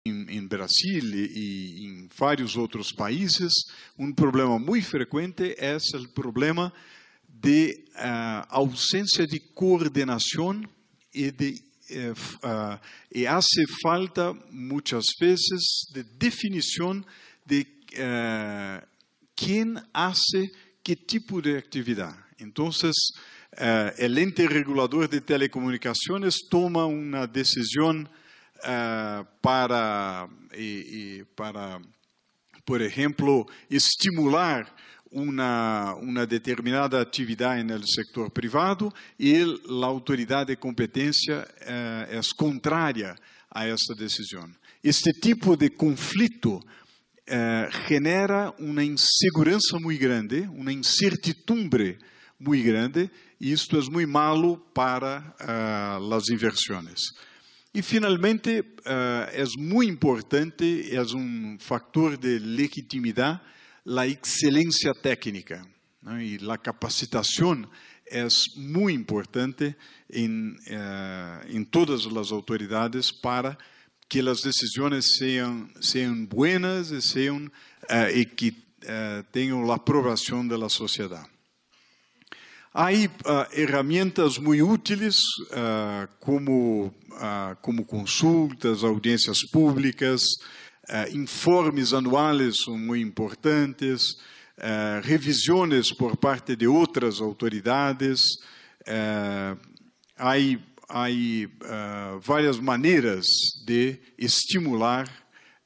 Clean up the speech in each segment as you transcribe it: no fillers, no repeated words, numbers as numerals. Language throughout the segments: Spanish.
em Brasil e em vários outros países, um problema muito frequente é o problema de ausência de coordenação e hace falta muitas vezes de definição de quem hace que tipo de atividade. Então, o ente regulador de telecomunicações toma uma decisão para, por exemplo, estimular uma determinada atividade no setor privado e a autoridade de competência é contrária a essa decisão. Este tipo de conflito genera uma insegurança muito grande, uma incertidumbre muito grande, e isto é muito malo para as inversões. E, finalmente, é muito importante, é fator de legitimidade, a excelência técnica, né? E a capacitação é muito importante em todas as autoridades para que as decisões sejam buenas e que tenham a aprovação da sociedade. Há ferramentas muito úteis, como consultas, audiências públicas, informes anuais são muito importantes, revisões por parte de outras autoridades. Há várias maneiras de estimular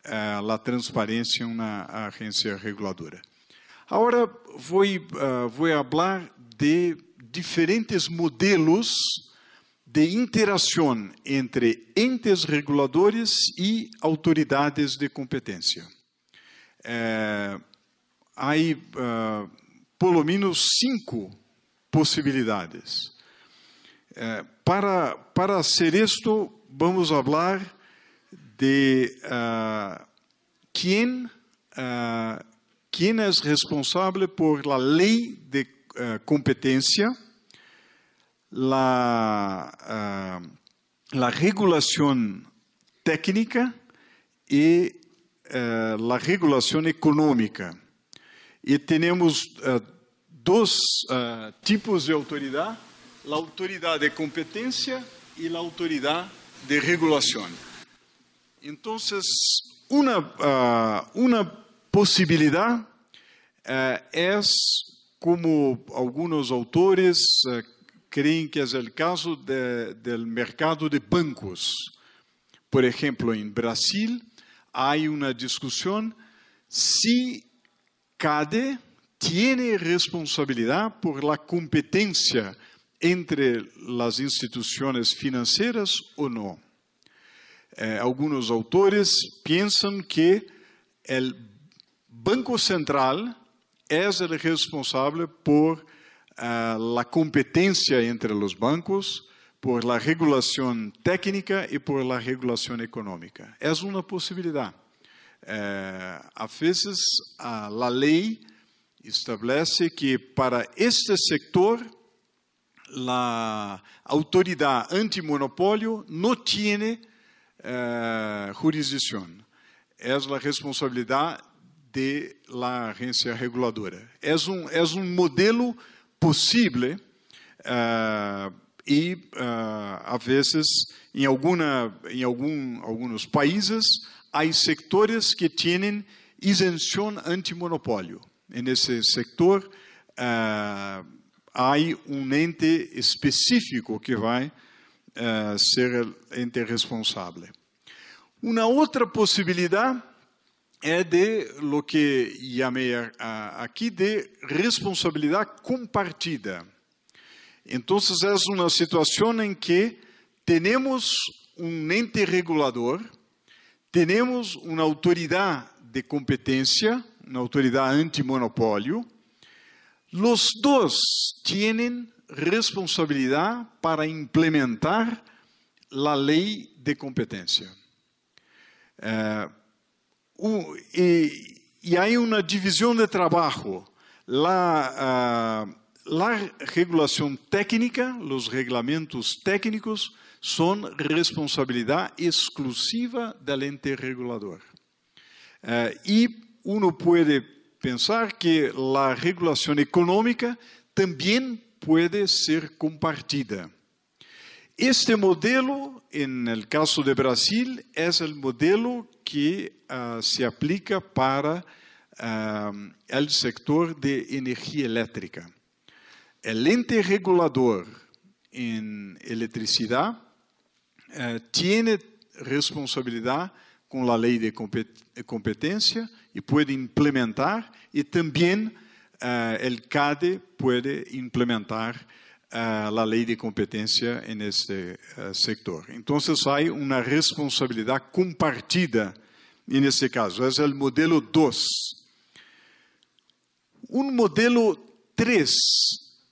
a transparência na agência reguladora. Agora vou falar de diferentes modelos de interação entre entes reguladores e autoridades de competência. Há, pelo menos, 5 possibilidades. Para hacer isto, vamos falar de quem é responsável por la lei de competência, la regulação técnica e la regulação econômica. E temos dois tipos de autoridade: a autoridade de competência e a autoridade de regulação. Então, uma possibilidade é, como alguns autores creem que é o caso do mercado de bancos. Por exemplo, em Brasil, há uma discussão se CADE tem responsabilidade por la competência entre as instituições financeiras ou não. Alguns autores pensam que o Banco Central é o responsável por la competência entre os bancos, por la regulação técnica e por la regulação econômica. É uma possibilidade. A vezes, a lei estabelece que para este sector, a autoridade antimonopólio não tem jurisdição. É a responsabilidade da agência reguladora. É modelo possível e, a vezes, em alguns países, há sectores que têm isenção antimonopólio. Nesse sector, há ente específico que vai ser ente responsável. Uma outra possibilidade é de lo que chamei aqui de responsabilidade compartida. Então, é uma situação em que temos ente regulador, temos uma autoridade de competência, uma autoridade antimonopólio. Os dois têm responsabilidade para implementar a lei de competência. E há uma divisão de trabalho. A regulação técnica, os regulamentos técnicos, son responsabilidad exclusiva del ente regulador. Y uno puede pensar que la regulación económica también puede ser compartida. Este modelo, en el caso de Brasil, es el modelo que se aplica para el sector de energía eléctrica. El ente regulador en electricidad tiene responsabilidad con la ley de competencia y puede implementar, y también el CADE puede implementar la ley de competencia en este sector. Entonces hay una responsabilidad compartida en este caso. Es el modelo 2. Un modelo 3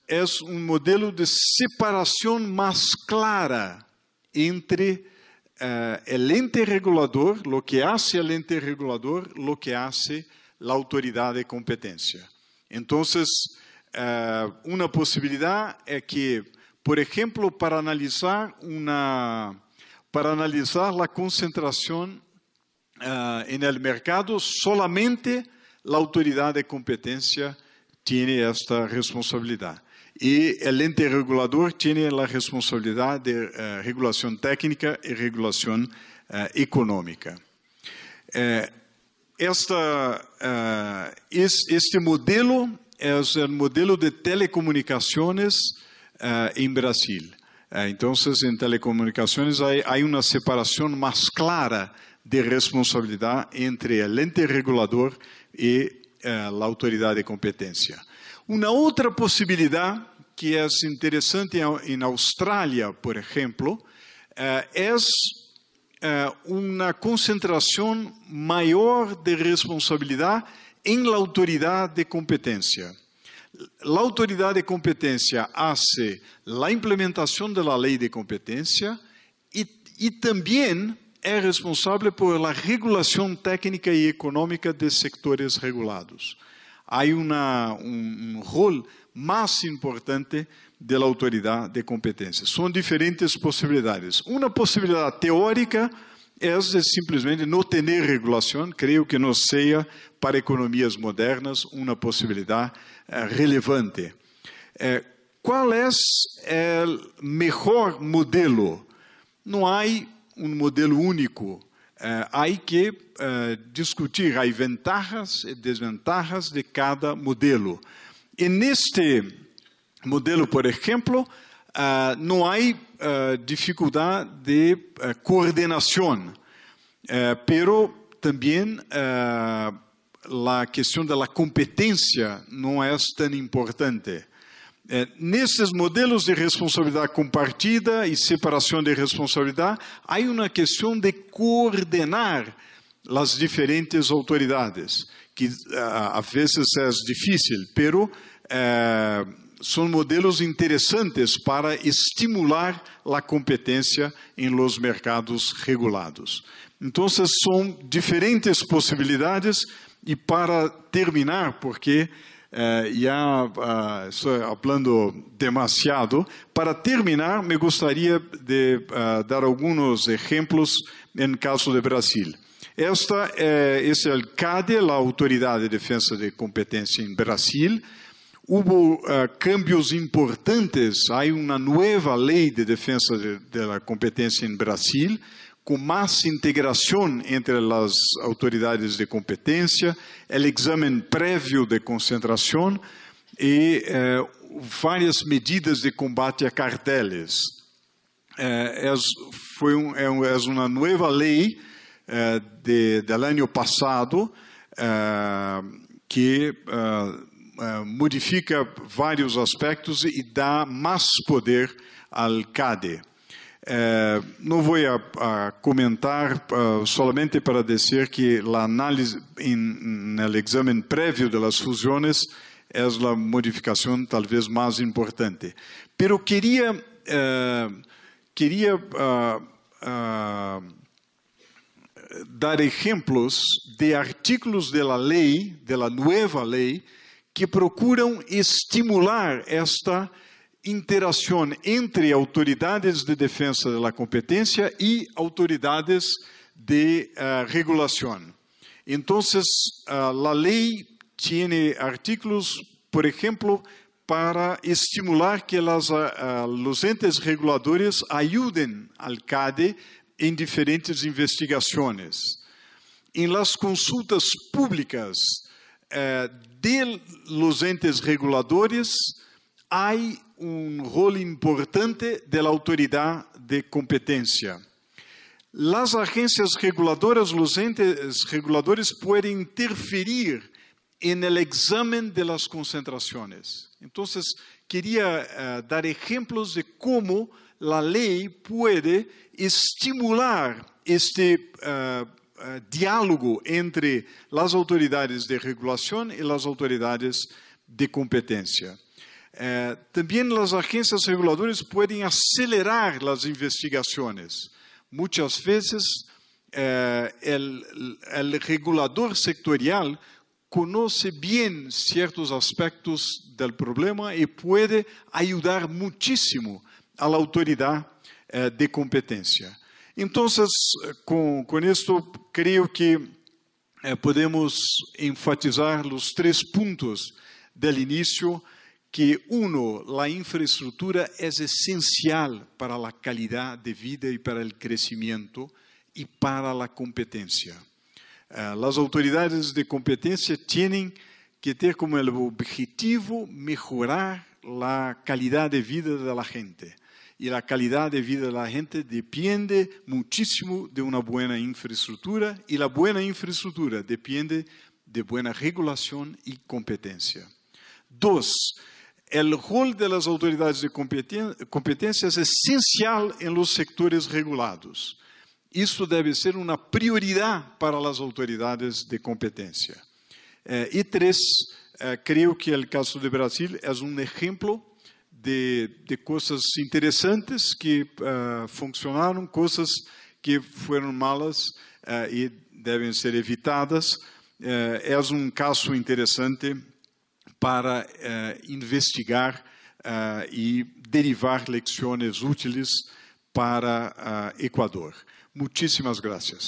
es un modelo de separación más clara entre el ente regulador, lo que hace el ente regulador, lo que hace la autoridad de competencia. Entonces, una posibilidad es que, por ejemplo, para analizar la concentración en el mercado, solamente la autoridad de competencia tiene esta responsabilidad. Y el ente regulador tiene la responsabilidad de regulación técnica y regulación económica. Este modelo es el modelo de telecomunicaciones en Brasil. Entonces, en telecomunicaciones hay una separación más clara de responsabilidad entre el ente regulador y la autoridad de competencia. Una otra posibilidad que es interesante en Australia, por ejemplo, es una concentración mayor de responsabilidad en la autoridad de competencia. La autoridad de competencia hace la implementación de la ley de competencia y también es responsable por la regulación técnica y económica de sectores regulados. Hay un rol más importante de la autoridad de competencia. Son diferentes posibilidades. Una posibilidad teórica es simplesmente no tener regulación. Creo que no sea para economías modernas una posibilidad relevante. ¿Cuál es el mejor modelo? No hay un modelo único. Hay que discutir, hay ventajas y desventajas de cada modelo. En este modelo, por ejemplo, no hay dificultad de coordinación, pero también la cuestión de la competencia no es tan importante. Nesses modelos de responsabilidad compartida y separación de responsabilidad, hay una cuestión de coordenar las diferentes autoridades, que a veces es difícil, pero son modelos interesantes para estimular la competencia en los mercados regulados. Entonces, son diferentes posibilidades, y para terminar, porque ya estoy hablando demasiado, para terminar me gustaría de dar algunos ejemplos en caso de Brasil. Esta es el CADE, la Autoridad de Defensa de Competencia en Brasil. Hubo cambios importantes, hay una nueva ley de defensa de la competencia en Brasil, con más integración entre las autoridades de competencia, el examen previo de concentración y varias medidas de combate a carteles. Es una nueva ley del año pasado que modifica varios aspectos y da más poder al CADE. No voy a comentar, solamente para decir que la análisis en el examen previo de las fusiones es la modificación tal vez más importante. Pero quería dar ejemplos de artículos de la ley, de la nueva ley, que procuram estimular esta interação entre autoridades de defesa da competência e autoridades de regulação. Então, a lei tem artículos, por exemplo, para estimular que os entes reguladores ajudem al CADE em diferentes investigações. Em las consultas públicas de los entes reguladores, há rol importante da autoridade de competência. Las agências reguladoras, los entes reguladores podem interferir en el examen de las concentraciones. Entonces, quería dar ejemplos de cómo la ley puede estimular este diálogo entre las autoridades de regulación y las autoridades de competencia. También las agencias reguladoras pueden acelerar las investigaciones. Muchas veces el regulador sectorial conoce bien ciertos aspectos del problema y puede ayudar muchísimo a la autoridad de competencia. Entonces, con esto creo que podemos enfatizar los 3 puntos del inicio, que uno, la infraestructura es esencial para la calidad de vida y para el crecimiento y para la competencia. Las autoridades de competencia tienen que tener como el objetivo mejorar la calidad de vida de la gente. Y la calidad de vida de la gente depende muchísimo de una buena infraestructura, y la buena infraestructura depende de buena regulación y competencia. 2. El rol de las autoridades de competencia es esencial en los sectores regulados. Isso deve ser uma prioridade para as autoridades de competência. E 3, creio que o caso do Brasil é exemplo de coisas interessantes que funcionaram, coisas que foram malas e devem ser evitadas. É caso interessante para investigar e derivar lições úteis para Equador. Muchísimas gracias.